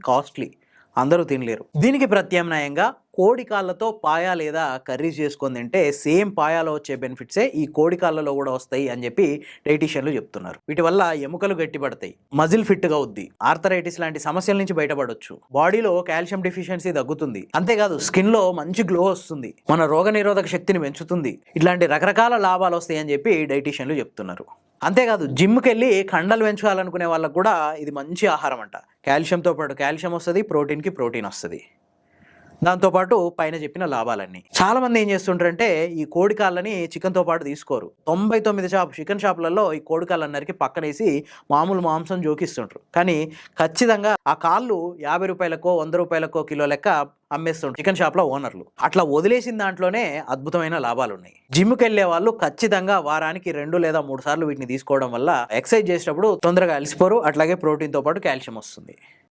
Costly, అందరూ తినలేరు. దీనికి ప్రత్యామ్నాయంగా కోడి కాళ్ళతో పాయ లేదా కర్రీ చేసుకొని తింటే సేమ్ పాయాలో వచ్చే బెనిఫిట్సే ఈ కోడి కాళ్ళలో కూడా వస్తాయి అని చెప్పి డైటీషియన్లు చెప్తున్నారు. వీటి వల్ల ఎముకలు గట్టిపడతాయి, మజిల్ ఫిట్గా అవుద్ది, ఆర్థరైటిస్ లాంటి సమస్యల నుంచి బయటపడొచ్చు, బాడీలో కాల్షియం డెఫిషియన్సీ తగ్గుతుంది, అంతేకాదు స్కిన్ లో మంచి గ్లో వస్తుంది, మన రోగనిరోధక శక్తిని పెంచుతుంది, ఇట్లాంటి రకరకాల లాభాలు వస్తాయి అని చెప్పి డైటీషియన్లు చెప్తున్నారు. అంతేకాదు జిమ్కి వెళ్ళి కండలు పెంచాలనుకునే వాళ్ళకు కూడా ఇది మంచి ఆహారం అంట. కాల్షియంతో పాటు కాల్షియం వస్తుంది, ప్రోటీన్కి ప్రోటీన్ వస్తుంది, దాంతోపాటు పైన చెప్పిన లాభాలన్నీ. చాలా మంది ఏం చేస్తుంటారంటే ఈ కోడి కాళ్ళని చికెన్తో పాటు తీసుకోరు. 99 చికెన్ షాపులలో ఈ కోడి కాళ్ళన్నరికి పక్కనేసి మామూలు మాంసం జోకిస్తుంటారు. కానీ ఖచ్చితంగా ఆ కాళ్ళు 50 రూపాయలకో 100 రూపాయలకో కిలో లెక్క అమ్మేస్తుంటారు చికెన్ షాప్లో ఓనర్లు. అట్లా వదిలేసిన దాంట్లోనే అద్భుతమైన లాభాలు ఉన్నాయి. జిమ్కి వెళ్ళే వాళ్ళు ఖచ్చితంగా వారానికి 2 లేదా 3 సార్లు వీటిని తీసుకోవడం వల్ల ఎక్సర్సైజ్ చేసేటప్పుడు తొందరగా అలసిపోరు, అట్లాగే ప్రోటీన్తో పాటు కాల్షియం వస్తుంది.